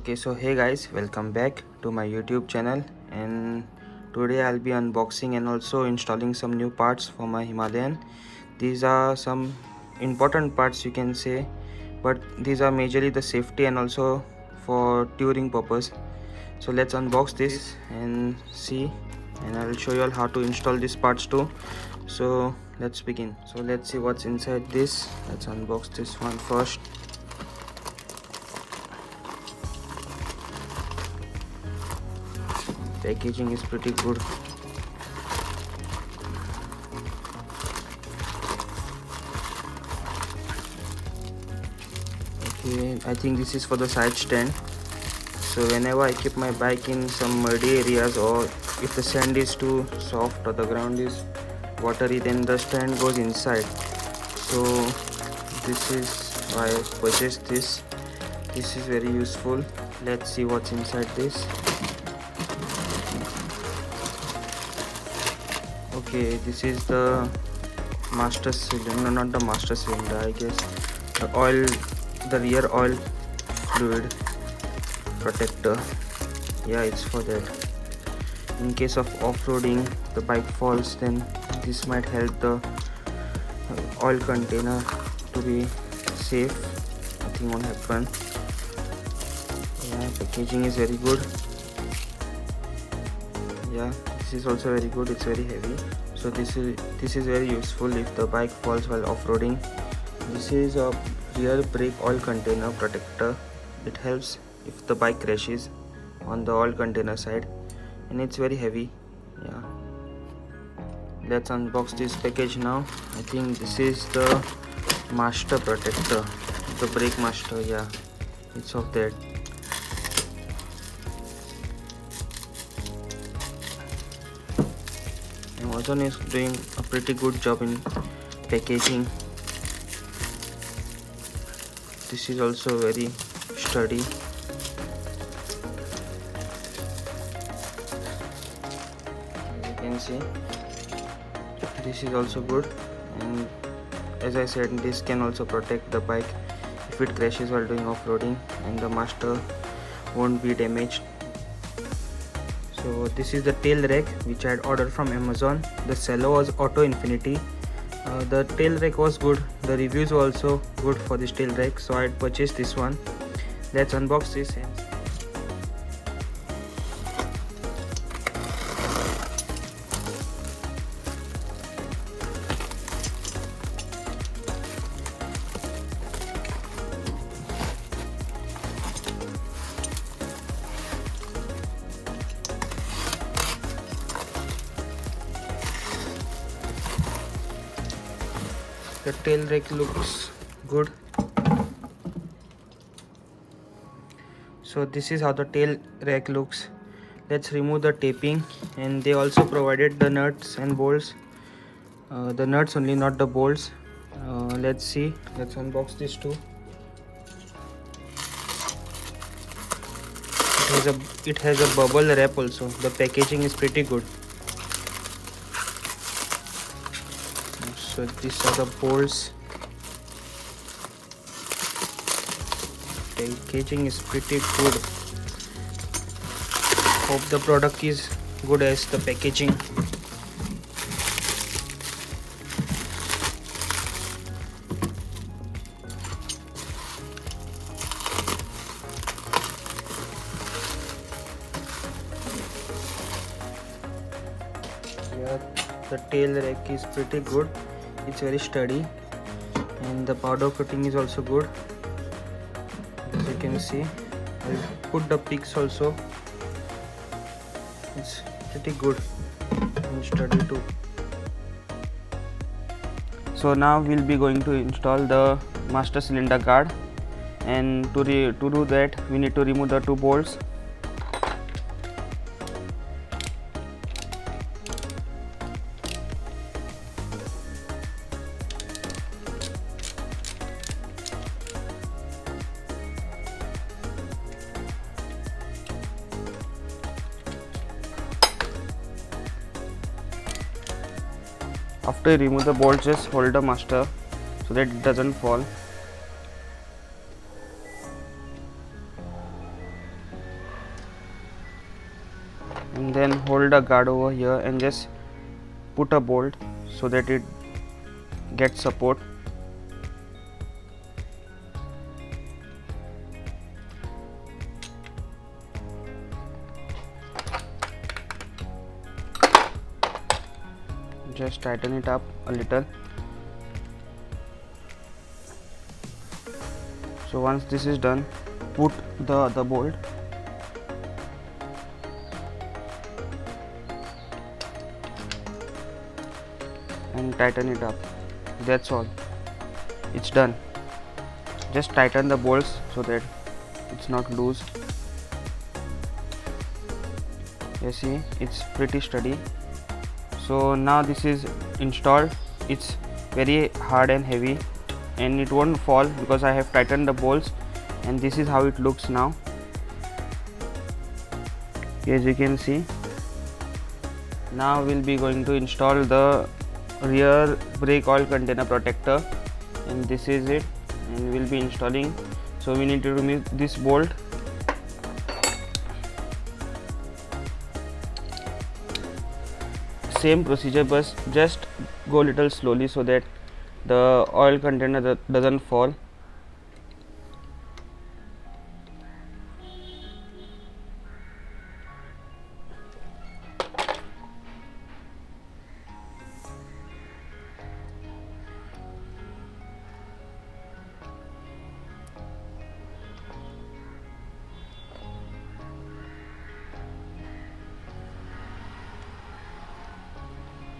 Okay, so hey guys, welcome back to my YouTube channel, and today I'll be unboxing and also installing some new parts for my Himalayan. These are some important parts, you can say, but these are majorly the safety and also for touring purpose. So let's unbox this and see, and I'll show you all how to install these parts too. So let's begin. So let's see what's inside this. Let's unbox this one first. Packaging is pretty good. Okay, I think this is for the side stand. So whenever I keep my bike in some muddy areas, or if the sand is too soft or the ground is watery, then the stand goes inside. So this is why I purchased this. This is very useful. Let's see what's inside this. Okay, this is the master cylinder, no, not the master cylinder, I guess the oil, the rear oil fluid protector. Yeah, it's for that. In case of off-roading, the bike falls, then this might help the oil container to be safe. Nothing won't happen. Yeah, packaging is very good. Yeah, this is also very good. It's very heavy, so this is very useful if the bike falls while off-roading. This is a rear brake oil container protector. It helps if the bike crashes on the oil container side, and it's very heavy. Yeah, let's unbox this package now. I think this is the master protector, the brake master. Yeah, it's of that. Amazon is doing a pretty good job in packaging. This is also very sturdy. You can see this is also good, and as I said, this can also protect the bike if it crashes while doing off-roading, and the master won't be damaged. So this is the tail rack which I had ordered from Amazon. The seller was Auto Infinity. The tail rack was good. The reviews were also good for this tail rack, so I had purchased this one. Let's unbox this. The tail rack looks good. So this is how the tail rack looks. Let's remove the taping, and they also provided the nuts and bolts. The nuts only, not the bolts. Let's see. Let's unbox this too. It has a bubble wrap also. The packaging is pretty good. So these are the bolts. Packaging is pretty good. Hope the product is good as the packaging. Yeah, the tail rack is pretty good. It's very sturdy, and the powder coating is also good. As you can see, I'll put the pics also. It's pretty good and sturdy too. So now we'll be going to install the master cylinder guard, and to do that we need to remove the two bolts. After you remove the bolt, just hold the master so that it doesn't fall. and then hold a guard over here and just put a bolt so that it gets support. Just tighten it up a little. So once this is done, put the other bolt and tighten it up. That's all, it's done. Just tighten the bolts so that it's not loose. You see, it's pretty steady. So now this is installed. It's very hard and heavy and it won't fall because I have tightened the bolts, and this is how it looks now. As you can see, now we'll be going to install the rear brake oil container protector, and this is it, and we'll be installing. So we need to remove this bolt. Same procedure, but just go little slowly so that the oil container doesn't fall.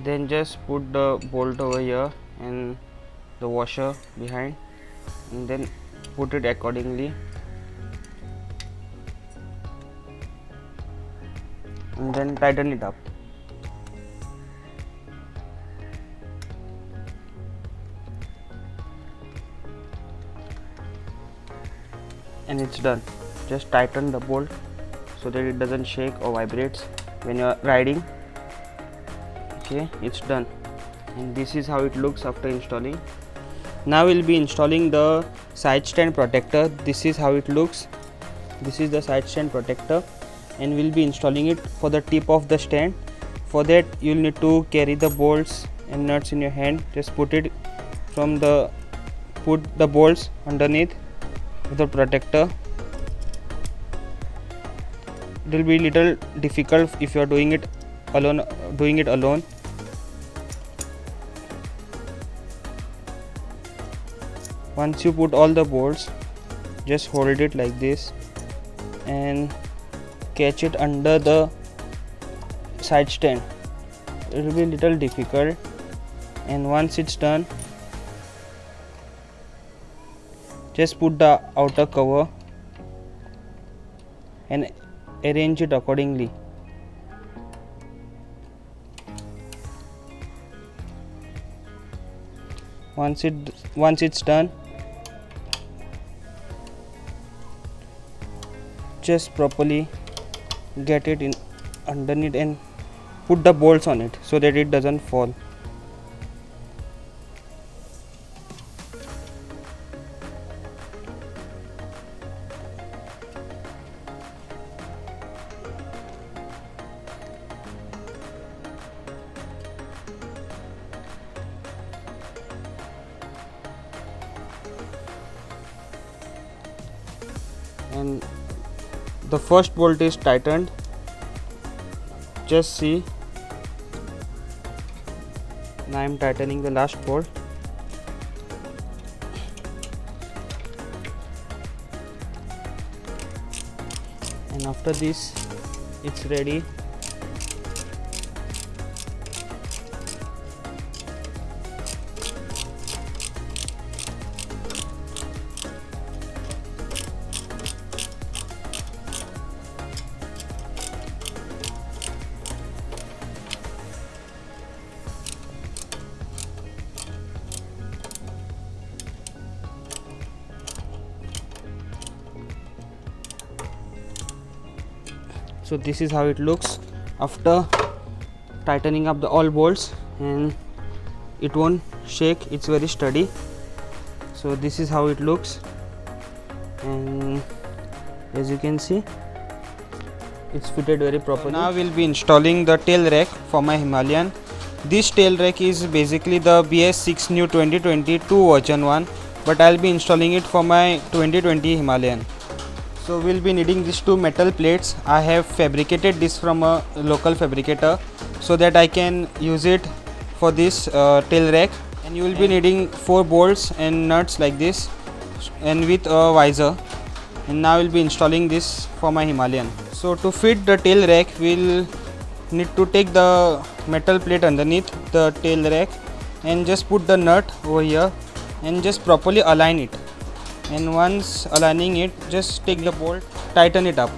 Then just put the bolt over here and the washer behind, and then put it accordingly, and then tighten it up. And it's done. Just tighten the bolt so that it doesn't shake or vibrates when you are riding. Okay, it's done, and this is how it looks after installing. Now we'll be installing the side stand protector. This is how it looks. This is the side stand protector, and we'll be installing it for the tip of the stand. For that you'll need to carry the bolts and nuts in your hand. Just put the bolts underneath the protector. It will be little difficult if you are doing it alone. Once you put all the bolts, just hold it like this and catch it under the side stand. It will be little difficult, and once it's done, just put the outer cover and arrange it accordingly. Once it's done, just properly get it in underneath and put the bolts on it so that it doesn't fall. And the first bolt is tightened. Just see, now I am tightening the last bolt. And after this, it's ready. So this is how it looks after tightening up all bolts, and it won't shake, it's very sturdy. So this is how it looks, and as you can see, it's fitted very properly. Now we'll be installing the tail rack for my Himalayan. This tail rack is basically the BS6 new 2022 version 1, but I'll be installing it for my 2020 Himalayan. So we'll be needing these two metal plates. I have fabricated this from a local fabricator so that I can use it for this tail rack. And you will be needing 4 bolts and nuts like this, and with a visor. And now we'll be installing this for my Himalayan. So to fit the tail rack, we'll need to take the metal plate underneath the tail rack and just put the nut over here and just properly align it. And once aligning it, just take the bolt, tighten it up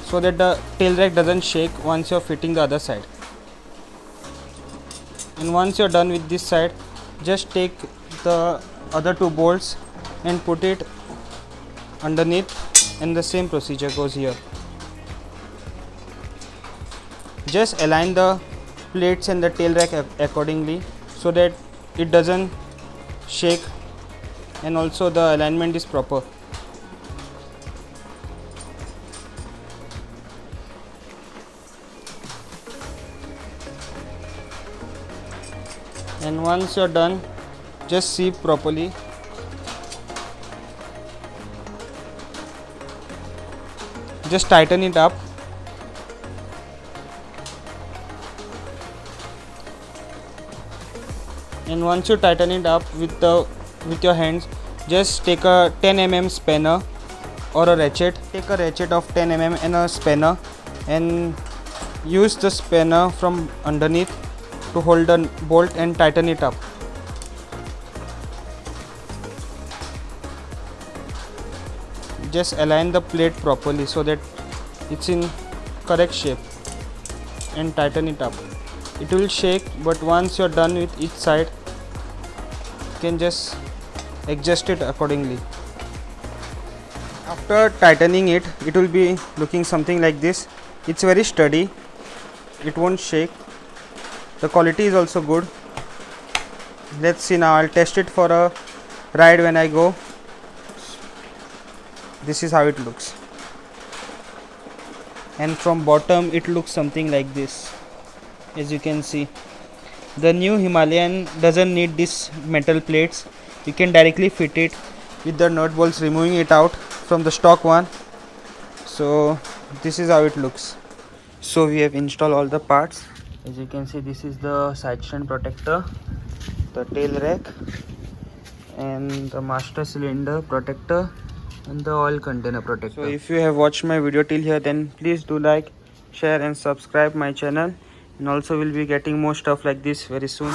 so that the tail rack doesn't shake once you're fitting the other side. And once you're done with this side, just take the other 2 bolts and put it underneath, and the same procedure goes here. Just align the plates and the tail rack accordingly so that it doesn't shake, and also the alignment is proper. And once you're done, just see properly. Just tighten it up. And once you tighten it up with your hands, just take a 10 mm spanner or a ratchet. Take a ratchet of 10 mm and a spanner, and use the spanner from underneath to hold the bolt and tighten it up. Just align the plate properly so that it's in correct shape, and tighten it up. It will shake, but once you're done with each side, you can just adjust it accordingly. After tightening it, it will be looking something like this. It's very sturdy, it won't shake. The quality is also good. Let's see now. I'll test it for a ride when I go. This is how it looks, and from bottom it looks something like this. As you can see, the new Himalayan doesn't need these metal plates. You can directly fit it with the nut bolts, removing it out from the stock one. So this is how it looks. So we have installed all the parts. As you can see, this is the side stand protector, the tail rack, and the master cylinder protector, and the oil container protector. So if you have watched my video till here, then please do like, share and subscribe my channel, and also we'll be getting more stuff like this very soon.